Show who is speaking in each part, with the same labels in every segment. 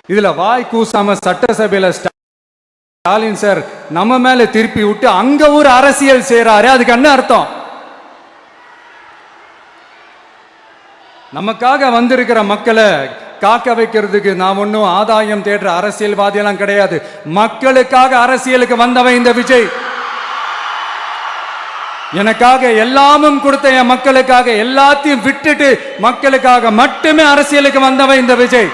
Speaker 1: இதுல வாய் கூசாம சட்டசபையில ஸ்டாலின் சார் நம்ம மேல திருப்பி விட்டு அங்க ஒரு அரசியல் செய்யறாரு. அதுக்கு என்ன அர்த்தம்? நமக்காக வந்திருக்கிற மக்களை காக்க வைக்கிறதுக்கு நான் ஒன்னும் ஆதாயம் தேடுற அரசியல்வாதி எல்லாம் கிடையாது. மக்களுக்காக அரசியலுக்கு வந்தவன் இந்த விஜய். எனக்காக எல்லாமும் கொடுத்த என் மக்களுக்காக எல்லாத்தையும் விட்டுட்டு மக்களுக்காக மட்டுமே அரசியலுக்கு வந்தவன் இந்த விஜய்.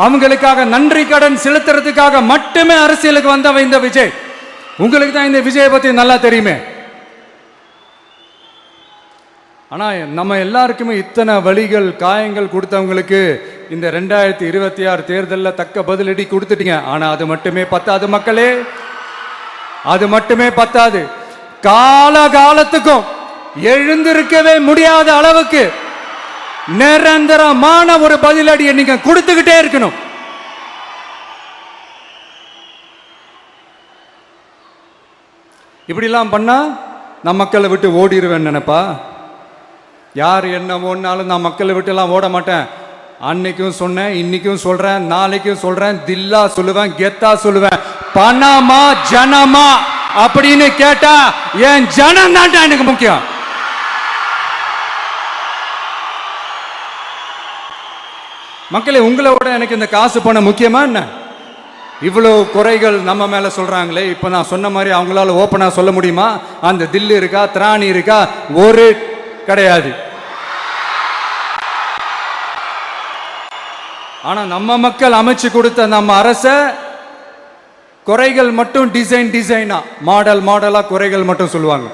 Speaker 1: அவங்களுக்காக நன்றி கடன் செலுத்துறதுக்காக மட்டுமே அரசியலுக்கு வந்தவன் இந்த விஜய். உங்களுக்கு தான் இந்த விஜயை பத்தி நல்லா தெரியுமே. ஆனா நம்ம எல்லாருக்குமே இத்தனை வலிகள் காயங்கள் கொடுத்தவங்களுக்கு இந்த 2026 தேர்தலில் தக்க பதிலடி கொடுத்துட்டீங்க. ஆனா அது மட்டுமே பத்தாது மக்களே, அது மட்டுமே பத்தாது. காலகாலத்துக்கும் எழுந்திருக்கவே முடியாத அளவுக்கு நிரந்தரமான ஒரு பதிலடியை நீங்க கொடுத்துக்கிட்டே இருக்கணும். இப்படிலாம் பண்ணா நான் மக்களை விட்டு ஓடிடுவேன் நினைப்பா? யார் என்ன ஓடினாலும் நான் மக்களை விட்டு எல்லாம் ஓட மாட்டேன். அன்னைக்கும் சொன்னேன், இன்னைக்கும் சொல்றேன், நாளைக்கும் சொல்றேன், தில்லா சொல்லுவேன், கெத்தா சொல்லுவேன். பணமா ஜனமா அப்படின்னு கேட்டா என் ஜனம் தான் எனக்கு முக்கியம். மக்களே, உங்களோட எனக்கு இந்த காசு பணம் முக்கியமா என்ன? இவ்வளவு குறைகள் நம்ம மேல சொல்றாங்களே, இப்ப நான் சொன்ன மாதிரி அவங்களால ஓப்பனா சொல்ல முடியுமா? அந்த தில்லு இருக்கா, திராணி இருக்கா? ஒரு கிடையாது. ஆனா நம்ம மக்கள் அமைச்சு கொடுத்த நம்ம அரச குறைகள் மட்டும் டிசைனா மாடல் மாடலா குறைகள் மட்டும் சொல்லுவாங்க.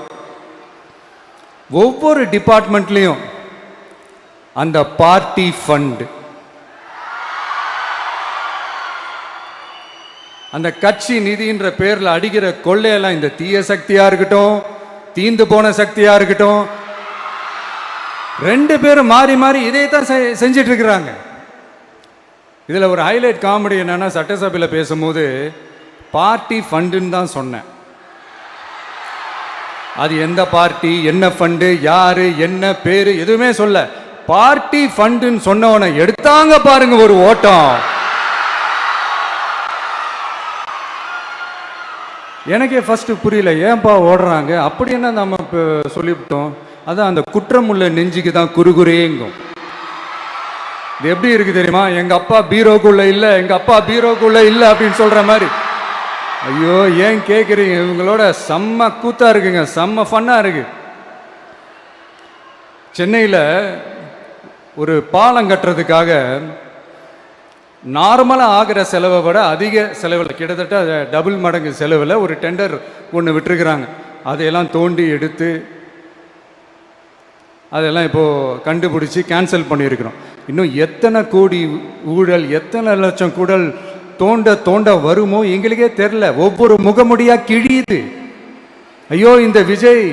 Speaker 1: ஒவ்வொரு டிபார்ட்மெண்ட்லயும் அந்த பார்ட்டி ஃபண்ட், அந்த கட்சி நிதின்ற பேர்ல அடிக்கிற கொள்ளையெல்லாம் இந்த தீய சக்தியா இருக்கட்டும், தீந்து போன சக்தியா இருக்கட்டும், ரெண்டு பேரும் மாறி மாறி இதே தான் செஞ்சிட்டு இருக்கிறாங்க. இதுல ஒரு ஹைலைட் காமெடி என்னன்னா, சட்டசபையில் பேசும்போது பார்ட்டி ஃபண்டுன்னு தான் சொன்னேன். அது எந்த பார்ட்டி, என்ன ஃபண்டு, யாரு, என்ன பேரு எதுவுமே சொல்ல. பார்ட்டி ஃபண்டுன்னு சொன்னவனை எடுத்தாங்க பாருங்க ஒரு ஓட்டம். எனக்கே ஃபர்ஸ்ட் புரியல, ஏன்பா ஓடுறாங்க அப்படி என்ன நம்ம சொல்லிவிட்டோம். அதான் அந்த குற்றம் உள்ள நெஞ்சுக்கு தான் குறுகுறேங்கும். இது எப்படி இருக்கு தெரியுமா? எங்க அப்பா பீரோக்குள்ள இல்ல, எங்க அப்பா பீரோக்குள்ள இல்ல அப்படின்னு சொல்ற மாதிரி. ஐயோ ஏன் கேக்குறீங்க? இவங்களோட செம்ம கூத்தா இருக்குங்க, செம்ம ஃபன்னா இருக்கு. சென்னையில் ஒரு பாலம் கட்டுறதுக்காக நார்மலாக ஆகிற செலவை விட அதிக செலவில், கிட்டத்தட்ட டபுள் மடங்கு செலவில் ஒரு டெண்டர் ஒன்று விட்டுருக்குறாங்க. அதையெல்லாம் தோண்டி எடுத்து அதெல்லாம் இப்போது கண்டுபிடிச்சி கேன்சல் பண்ணியிருக்கிறோம். இன்னும் எத்தனை கோடி ஊழல், எத்தனை லட்சம் கூடல் தோண்ட தோண்ட வருமோ எங்களுக்கே தெரில. ஒவ்வொரு முகமுடியாக கிழியுது. ஐயோ இந்த விஜய்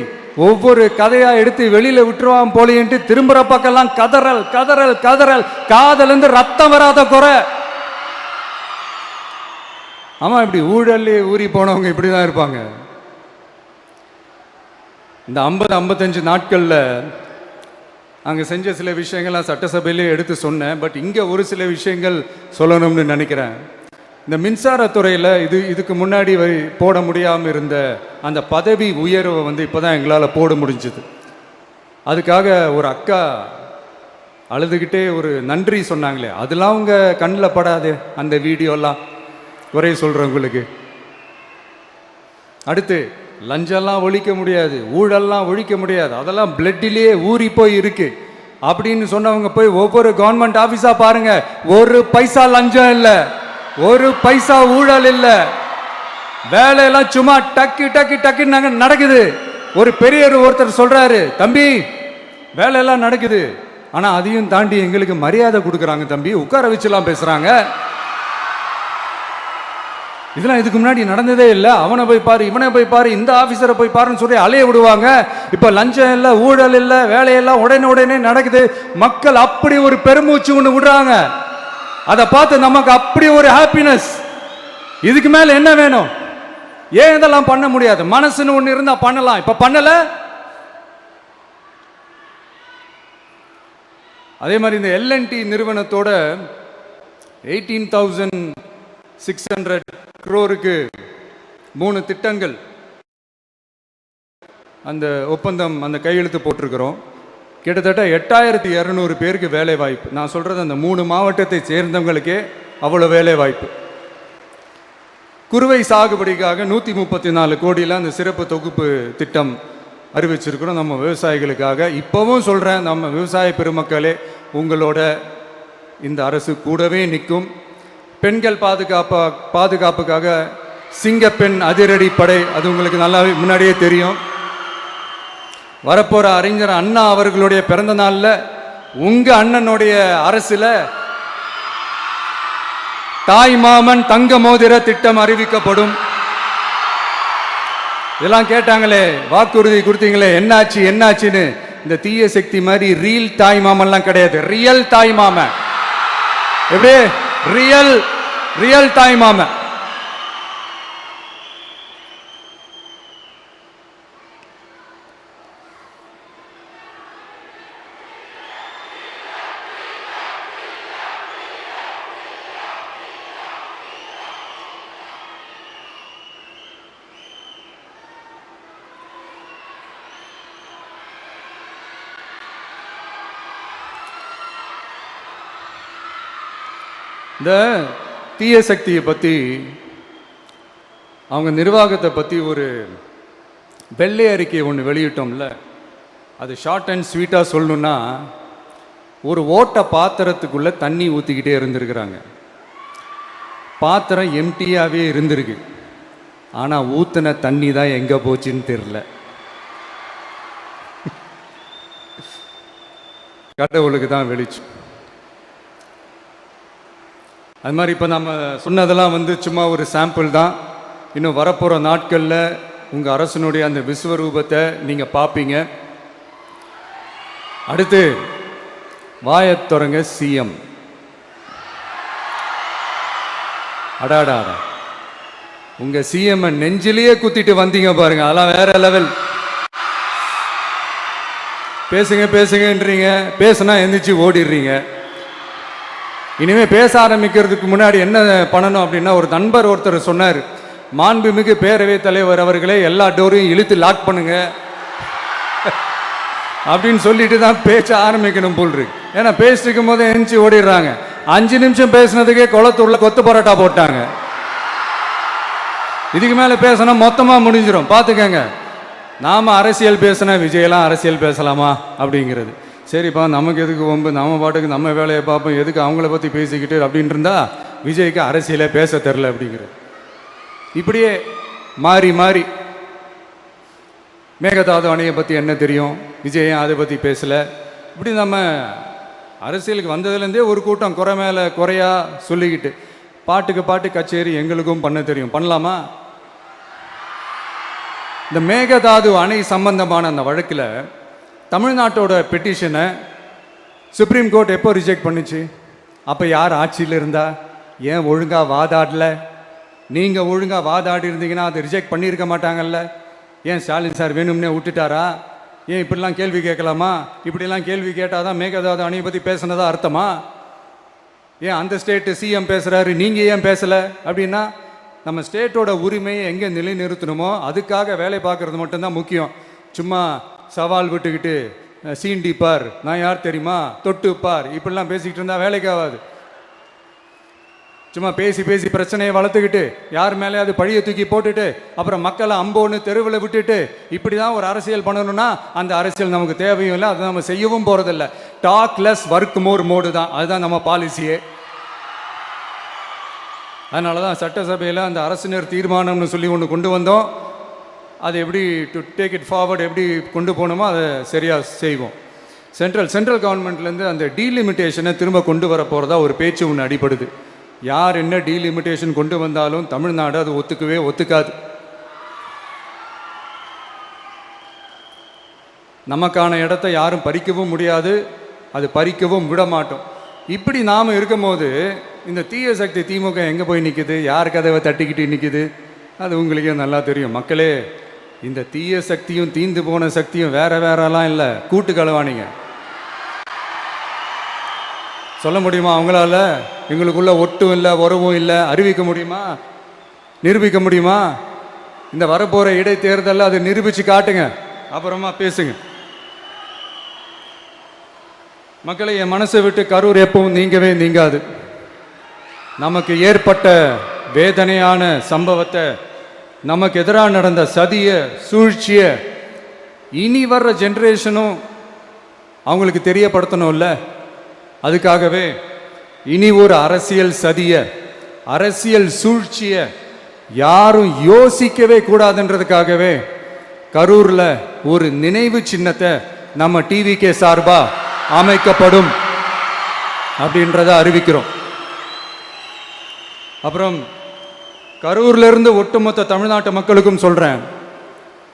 Speaker 1: ஒவ்வொரு கதையா எடுத்து வெளியில விட்டுருவான் போலேன்ட்டு திரும்புற பக்கம்லாம் கதறல் கதறல் கதறல், காதலிருந்து ரத்தம் வராத குறை. ஆமா, இப்படி ஊழல்லே ஊறி போனவங்க இப்படிதான் இருப்பாங்க. இந்த 50-55 நாட்கள்ல அங்க செஞ்ச சில விஷயங்கள்லாம் சட்டசபையிலே எடுத்து சொன்னேன். பட் இங்க ஒரு சில விஷயங்கள் சொல்லணும்னு நினைக்கிறேன். இந்த மின்சாரத்துறையில் இதுக்கு முன்னாடி போட முடியாமல் இருந்த அந்த பதவி உயர்வை இப்போ தான் எங்களால் போட முடிஞ்சுது. அதுக்காக ஒரு அக்கா அழுதுகிட்டே ஒரு நன்றி சொன்னாங்களே, அதெல்லாம் அவங்க கண்ணில் படாது அந்த வீடியோலாம், குறை சொல்கிறவங்களுக்கு. அடுத்து லஞ்சம்லாம் ஒழிக்க முடியாது, ஊழல்லாம் ஒழிக்க முடியாது, அதெல்லாம் பிளட்டிலேயே ஊறி போய் இருக்கு அப்படின்னு சொன்னவங்க போய் ஒவ்வொரு கவர்மெண்ட் ஆஃபீஸாக பாருங்க, ஒரு பைசா லஞ்சம் இல்லை, ஒரு பைசா ஊழல் இல்ல, வேலையெல்லாம் சும்மா டக்கு டக்கு டக்குன்னு நடக்குது. ஒரு பெரியவர் ஒருத்தர் சொல்றாரு, தம்பி வேலையெல்லாம் நடக்குது, ஆனா அதையும் தாண்டி எங்களுக்கு மரியாதை கொடுக்குறாங்க தம்பி, உட்கார வச்சுலாம் பேசுறாங்க. இதெல்லாம் இதுக்கு முன்னாடி நடந்ததே இல்லை. அவனை போய் பாரு, இவனை போய் பாரு, இந்த ஆபீசரை போய் பாருன்னு சொல்லி அலைய விடுவாங்க. இப்ப லஞ்சம் இல்லை, ஊழல் இல்லை, வேலையெல்லாம் உடனே உடனே நடக்குது. மக்கள் அப்படி ஒரு பெருமூச்சு ஒன்று விடுறாங்க. அதை பார்த்து நமக்கு அப்படி ஒரு ஹாப்பினஸ். இதுக்கு மேல என்ன வேணும்? ஏன் இதெல்லாம் பண்ண முடியாது? மனசுன்னு ஒண்ணு இருந்தா பண்ணலாம். இப்ப பண்ணல. அதே மாதிரி இந்த L&T நிறுவனத்தோட 18,000 600 crore 3 திட்டங்கள் அந்த ஒப்பந்தம் அந்த கையெழுத்து போட்டிருக்கிறோம். கிட்டத்தட்ட 8200 பேருக்கு வேலை வாய்ப்பு. நான் சொல்கிறது அந்த 3 மாவட்டத்தை சேர்ந்தவங்களுக்கே அவ்வளோ வேலை வாய்ப்பு. குறுவை சாகுபடிக்காக 134 கோடியில் அந்த சிறப்பு தொகுப்பு திட்டம் அறிவிச்சிருக்கிறோம் நம்ம விவசாயிகளுக்காக. இப்போவும் சொல்கிறேன், நம்ம விவசாய பெருமக்களே, உங்களோட இந்த அரசு கூடவே நிற்கும். பெண்கள் பாதுகாப்புக்காக சிங்கப்பெண் அதிரடி படை, அது உங்களுக்கு நல்லா முன்னாடியே தெரியும். வரப்போகிற அறிஞர் அண்ணா அவர்களுடைய பிறந்த நாளில் உங்கள் அண்ணனுடைய அரசில் தாய் மாமன் தங்க மோதிர திட்டம் அறிவிக்கப்படும். இதெல்லாம் கேட்டாங்களே, வாக்குறுதி கொடுத்தீங்களே, என்னாச்சு என்னாச்சுன்னு. இந்த தீய சக்தி மாதிரி ரீல் தாய் மாமன்லாம் கிடையாது, ரியல் தாய் மாமன். எப்படி ரியல் தாய் மாமன். இந்த தீய சக்தியை பற்றி, அவங்க நிர்வாகத்தை பற்றி ஒரு வெள்ளை அறிக்கை ஒன்று வெளியிட்டோம்ல, அது ஷார்ட் அண்ட் ஸ்வீட்டாக சொல்லணுன்னா, ஒரு ஓட்ட பாத்திரத்துக்குள்ளே தண்ணி ஊற்றிக்கிட்டே இருந்திருக்கிறாங்க. பாத்திரம் எம்டியாகவே இருந்திருக்கு, ஆனால் ஊற்றின தண்ணி தான் எங்கே போச்சுன்னு தெரில. கடவுளுக்கு தான் வெளிச்சம். அது மாதிரி இப்போ நம்ம சொன்னதெல்லாம் சும்மா ஒரு சாம்பிள் தான். இன்னும் வரப்போகிற நாட்களில் உங்கள் அரசனுடைய அந்த விஸ்வரூபத்தை நீங்கள் பார்ப்பீங்க. அடுத்து வாயத்தொடங்க சிஎம். அடாடா, உங்கள் சிஎம் நெஞ்சிலேயே குத்திட்டு வந்தீங்க பாருங்க, அதெல்லாம் வேற லெவல். பேசுங்கன்றீங்க, பேசுனா எந்திரிச்சு ஓடிடுறீங்க. இனிமேல் பேச ஆரம்பிக்கிறதுக்கு முன்னாடி என்ன பண்ணணும் அப்படின்னா, ஒரு நண்பர் ஒருத்தர் சொன்னார், மாண்புமிகு பேரவைத் தலைவர் அவர்களே, எல்லா டோரையும் இழுத்து லாக் பண்ணுங்க அப்படின்னு சொல்லிட்டு தான் பேச்ச ஆரம்பிக்கணும் போல் இருக்கு. ஏன்னா பேசிட்டு இருக்கும் போது எந்திரிச்சு ஓடிடுறாங்க. 5 நிமிஷம் பேசினதுக்கே குளத்தூர்ல கொத்து பரோட்டா போட்டாங்க. இதுக்கு மேலே பேசினா மொத்தமாக முடிஞ்சிடும், பார்த்துக்கங்க. நாம் அரசியல் பேசினா விஜயெல்லாம் அரசியல் பேசலாமா அப்படிங்கிறது. சரிப்பா, நமக்கு எதுக்கு வம்பு, நம்ம பாட்டுக்கு நம்ம வேலையை பார்ப்போம், எதுக்கு அவங்கள பற்றி பேசிக்கிட்டு அப்படின்னு இருந்தால் விஜய்க்கு அரசியலே பேச தெரில அப்படிங்கிறது. இப்படியே மாறி மாறி மேகதாது அணையை பற்றி என்ன தெரியும், விஜய் அதை பற்றி பேசலை. இப்படி நம்ம அரசியலுக்கு வந்ததுலேருந்தே ஒரு கூட்டம் குறை மேலே குறையா சொல்லிக்கிட்டு, பாட்டுக்கு பாட்டு கச்சேரி எங்களுக்கும் பண்ண தெரியும், பண்ணலாமா? இந்த மேகதாது அணை சம்பந்தமான அந்த வழக்கில் தமிழ்நாட்டோட பெட்டிஷனை சுப்ரீம் கோர்ட் எப்போ ரிஜெக்ட் பண்ணுச்சு? அப்போ யார் ஆட்சியில் இருந்தா? ஏன் ஒழுங்காக வாதாடல? நீங்கள் ஒழுங்காக வாதாடி இருந்தீங்கன்னா அதை ரிஜெக்ட் பண்ணியிருக்க மாட்டாங்கல்ல. ஏன் ஸ்டாலின் சார் வேணும்னே விட்டுட்டாரா? ஏன் இப்படிலாம் கேள்வி கேட்கலாமா? இப்படிலாம் கேள்வி கேட்டால் தான் மேகதாது அணையை பற்றி பேசுனதா அர்த்தமா? ஏன் அந்த ஸ்டேட்டு சிஎம் பேசுகிறாரு, நீங்கள் ஏன் பேசலை அப்படின்னா, நம்ம ஸ்டேட்டோட உரிமையை எங்கே நிலைநிறுத்தணுமோ அதுக்காக வேலை பார்க்குறது மட்டும்தான் முக்கியம். சும்மா சவால் விட்டுக்கிட்டு சீண்டிப்பார், நான் யார் தெரியுமா, தொட்டுப்பார், இப்படிலாம் பேசிக்கிட்டு இருந்தால் வேலைக்கு ஆகாது. சும்மா பேசி பேசி பிரச்சனையை வளர்த்துக்கிட்டு யார் மேலே அது பழியை தூக்கி போட்டுட்டு அப்புறம் மக்களை அம்போன்னு தெருவில் விட்டுட்டு இப்படி தான் ஒரு அரசியல் பண்ணணும்னா அந்த அரசியல் நமக்கு தேவையும் இல்லை, அதை நம்ம செய்யவும் போகிறதில்ல. Talk less work more mode தான், அதுதான் நம்ம பாலிசியே. அதனால தான் சட்டசபையில் அந்த அரசினர் தீர்மானம்னு சொல்லி ஒன்று கொண்டு வந்தோம். அது எப்படி டு டேக் இட் ஃபார்வர்ட், எப்படி கொண்டு போகணுமோ அதை சரியாக செய்வோம். சென்ட்ரல் கவர்மெண்ட்லேருந்து அந்த டீலிமிட்டேஷனை திரும்ப கொண்டு வர போகிறதா ஒரு பேச்சு ஒன்று அடிபடுது. யார் என்ன டீலிமிட்டேஷன் கொண்டு வந்தாலும் தமிழ்நாடு அது ஒத்துக்காது. நமக்கான இடத்த யாரும் பறிக்கவும் முடியாது, அது பறிக்கவும் விட மாட்டோம். இப்படி நாம் இருக்கும்போது இந்த தீய சக்தி திமுக எங்கே போய் நிற்குது, யார் கதவை தட்டிக்கிட்டு நிற்குது, அது உங்களுக்கே நல்லா தெரியும். மக்களே, இந்த தீய சக்தியும் தீந்து போன சக்தியும் வேறலாம் இல்லை, கூட்டு களவாணிங்க. சொல்ல முடியுமா அவங்களால? எங்களுக்குள்ள ஒட்டும் இல்லை, உறவும் இல்லை, அறிவிக்க முடியுமா? நிரூபிக்க முடியுமா? இந்த வரப்போகிற இடைத்தேர்தலில் அதை நிரூபித்து காட்டுங்க, அப்புறமா பேசுங்க. மக்களை, என் மனசை விட்டு கரூர் எப்பவும் நீங்கவே நீங்காது. நமக்கு ஏற்பட்ட வேதனையான சம்பவத்தை, நமக்கு எதிராக நடந்த சதிய சூழ்ச்சிய இனி வர்ற ஜென்ரேஷனும் அவங்களுக்கு தெரியப்படுத்தணும்ல. அதுக்காகவே இனி ஒரு அரசியல் சதிய, அரசியல் சூழ்ச்சிய யாரும் யோசிக்கவே கூடாதுன்றதுக்காகவே கரூரில் ஒரு நினைவு சின்னத்தை நம்ம டிவிகே சார்பா அமைக்கப்படும் அப்படின்றத அறிவிக்கிறோம். அப்புறம் கரூர்ல இருந்து ஒட்டுமொத்த தமிழ்நாட்டு மக்களுக்கும் சொல்றேன்,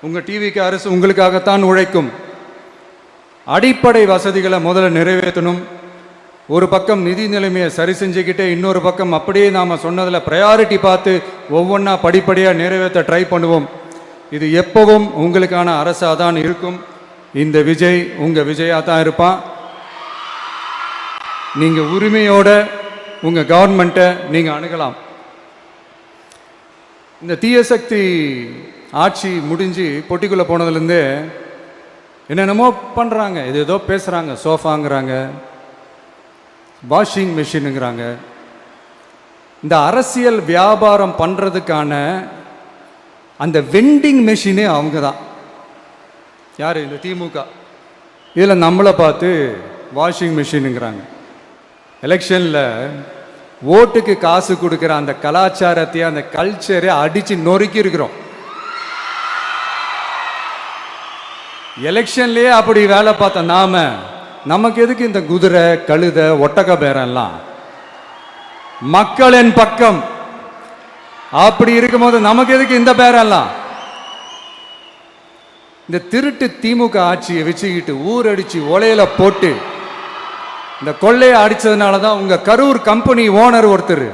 Speaker 1: உங்க டிவிகே அரசு உங்களுக்காகத்தான் உழைக்கும். அடிப்படை வசதிகளை முதல்ல நிறைவேற்றணும். ஒரு பக்கம் நிதி நிலைமையை சரி செஞ்சுக்கிட்டே, இன்னொரு பக்கம் அப்படியே நாம் சொன்னதில் ப்ரையாரிட்டி பார்த்து ஒவ்வொன்றா படிப்படியாக நிறைவேற்ற ட்ரை பண்ணுவோம். இது எப்பவும் உங்களுக்கான அரசாக தான் இருக்கும். இந்த விஜய் உங்கள் விஜயாக தான் இருப்பான். நீங்கள் உரிமையோட உங்கள் கவர்மெண்ட்டை நீங்கள் அணுகலாம். இந்த தீய சக்தி ஆட்சி முடிஞ்சு பொட்டிக்குள்ளே போனதுலேருந்தே என்னென்னமோ பண்ணுறாங்க, இது ஏதோ பேசுகிறாங்க, சோஃபாங்கிறாங்க, வாஷிங் மிஷினுங்கிறாங்க. இந்த அரசியல் வியாபாரம் பண்ணுறதுக்கான அந்த வெண்டிங் மெஷினே அவங்க தான். யார்? இந்த திமுக. இதில் நம்மளை பார்த்து வாஷிங் மிஷினுங்கிறாங்க. எலெக்ஷனில் ஓட்டுக்கு காசு கொடுக்குற அந்த கலாச்சாரத்தையே, அந்த கல்ச்சரை அடித்து நொறுக்கி இருக்கிறோம். எலெக்ஷன்லேயே அப்படி வேலை பார்த்த நாம, நமக்கு எதுக்கு இந்த குதிரை, கழுதை, ஒட்டக பேரெல்லாம்? மக்களின் பக்கம் அப்படி இருக்கும்போது நமக்கு எதுக்கு இந்த பேரெல்லாம்? இந்த திருட்டு திமுக ஆட்சியை வச்சுக்கிட்டு ஊரடிச்சு ஒலையில போட்டு இந்த கொள்ளையை அடிச்சதுனால தான் உங்க கரூர் கம்பெனி ஓனர் ஒருத்தர்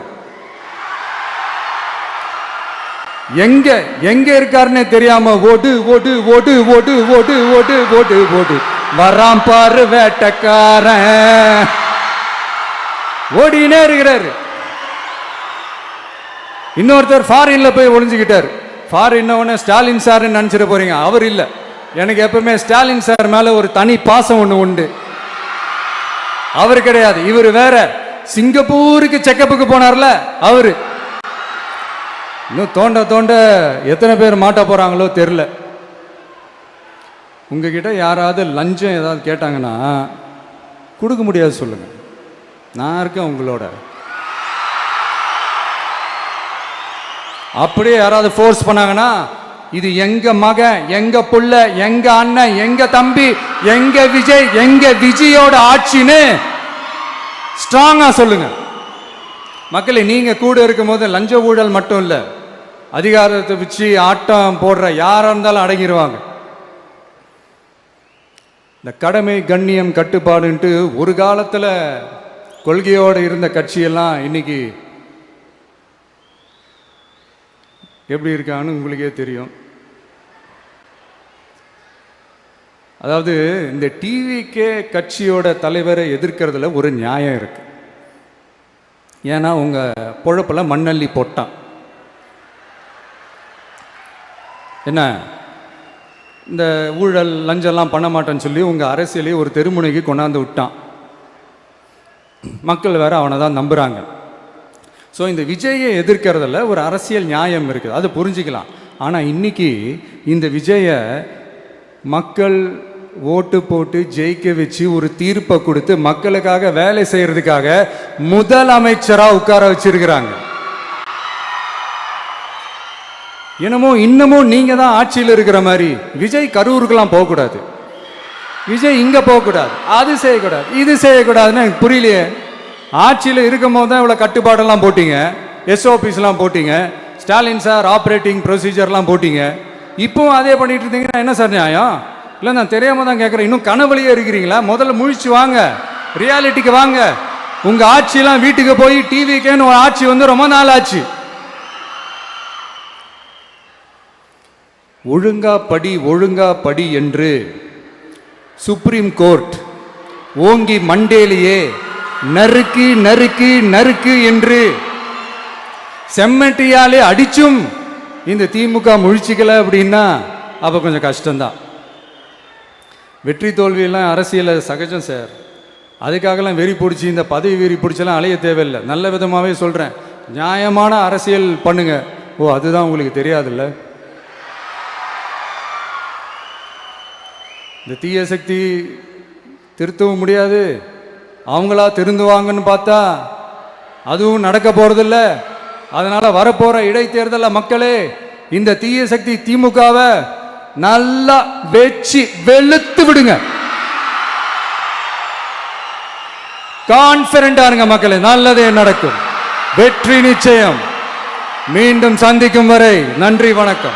Speaker 1: எங்க எங்க இருக்காருன்னே தெரியாம ஓடு ஓடு ஓடு ஓடு ஓடு ஓடு ஓடு ஓடு வராம் பாரு வேட்டக்காரன் ஓடினே இருக்கிறாரு. இன்னொருத்தர் ஃபாரின்ல போய் ஒளிஞ்சுக்கிட்டார். ஃபாரின் ஸ்டாலின் சார் நினைச்சிட போறீங்க, அவர் இல்ல. எனக்கு எப்பவுமே ஸ்டாலின் சார் மேல ஒரு தனி பாசம் ஒண்ணு உண்டு. அவர் கிடையாது, இவர் வேற. சிங்கப்பூருக்கு செக்கப்புக்கு போனார்ல அவரு. இன்னும் தோண்ட தோண்ட எத்தனை பேர் மாட்ட போறாங்களோ தெரியல. உங்ககிட்ட யாராவது லஞ்சம் ஏதாவது கேட்டாங்கன்னா கொடுக்க முடியாது சொல்லுங்க, நான் இருக்கேன் உங்களோட. அப்படியே யாராவது ஃபோர்ஸ் பண்ணாங்கன்னா, இது எங்க மகன், எங்க புள்ள, எங்க அண்ணன், எங்க தம்பி, எங்க விஜய், எங்க விஜயோட ஆட்சின்னு ஸ்ட்ராங்கா சொல்லுங்க. மக்களை, நீங்க கூட இருக்கும் போது லஞ்ச ஊழல் மட்டும் இல்ல, அதிகாரத்தை வச்சு ஆட்டம் போடுற யாரா இருந்தாலும் அடங்கிடுவாங்க. இந்த கடமை, கண்ணியம், கட்டுப்பாடுன்ட்டு ஒரு காலத்துல கொள்கையோடு இருந்த கட்சியெல்லாம் இன்னைக்கு எப்படி இருக்கான்னு உங்களுக்கே தெரியும். அதாவது இந்த டிவிகே கட்சியோட தலைவரை எதிர்க்கிறதுல ஒரு நியாயம் இருக்கு. ஏன்னா உங்க பொழப்புல மண்ணள்ளி போட்டான். என்ன, இந்த ஊழல் லஞ்சம்லாம் பண்ண மாட்டேன்னு சொல்லி உங்க அரசியலையே ஒரு தெருமுனைக்கு கொண்டாந்து விட்டான். மக்கள் வேற அவனை தான் நம்புறாங்க. ஸோ இந்த விஜயை எதிர்க்கிறதுல ஒரு அரசியல் நியாயம் இருக்குது, அது புரிஞ்சுக்கலாம். ஆனால் இன்னைக்கு இந்த விஜயை மக்கள் ஓட்டு போட்டு ஜெயிக்க வச்சு ஒரு தீர்ப்பை கொடுத்து மக்களுக்காக வேலை செய்யறதுக்காக முதலமைச்சராக உட்கார வச்சிருக்கிறாங்க. என்னமோ இன்னமும் நீங்க தான் ஆட்சியில் இருக்கிற மாதிரி. விஜய் கரூருக்கெல்லாம் போகக்கூடாது, விஜய் இங்க போகக்கூடாது, அது செய்யக்கூடாது, இது செய்யக்கூடாதுன்னு எனக்கு புரியலையே. ஆட்சியில் இருக்கும் போது தான் இவ்வளோ கட்டுப்பாடெல்லாம் போட்டீங்க, எஸ்ஓபிஸ்லாம் போட்டீங்க, ஸ்டாலின் சார் ஆப்ரேட்டிங் ப்ரொசீஜர்லாம் போட்டீங்க. இப்போவும் அதே பண்ணிட்டு இருந்தீங்கன்னா என்ன சார் நியாயம்? இல்லை, நான் தெரியாம தான் கேட்குறேன். இன்னும் கனவுலையே இருக்கிறீங்களா? முதல்ல முழிச்சு வாங்க, ரியாலிட்டிக்கு வாங்க. உங்க ஆட்சியெல்லாம் வீட்டுக்கு போய் டிவிக்கேன்னு ஒரு ஆட்சி வந்து ரொம்ப நாள் ஆச்சு. ஒழுங்கா படி என்று சுப்ரீம் கோர்ட் ஓங்கி மண்டேலியே நறுக்கு நறுக்கு நறுக்கு என்று செம்மட்டியாலே அடிச்சும் இந்த திமுக முழிச்சிக்கல அப்படின்னா அப்போ கொஞ்சம் கஷ்டம்தான். வெற்றி தோல்வியெல்லாம் அரசியல் சகஜம் சார். அதுக்காகலாம் வெறி பிடிச்சி இந்த பதவி வெறி பிடிச்செல்லாம் அலைய தேவையில்லை. நல்ல விதமாகவே சொல்கிறேன், நியாயமான அரசியல் பண்ணுங்க. ஓ, அதுதான் உங்களுக்கு தெரியாதுல்ல. இந்த தீய சக்தி திருத்தவும் முடியாது, அவங்களா திருந்துவாங்கன்னு பார்த்தா அதுவும் நடக்க போறதில்ல. அதனால வரப்போற இடைத்தேர்தல மக்களே, இந்த தீய சக்தி திமுகவை நல்லா வெச்சு வெளுத்து விடுங்க. கான்பிடண்டா இருங்க மக்களே, நல்லதே நடக்கும், வெற்றி நிச்சயம். மீண்டும் சந்திக்கும் வரை நன்றி, வணக்கம்.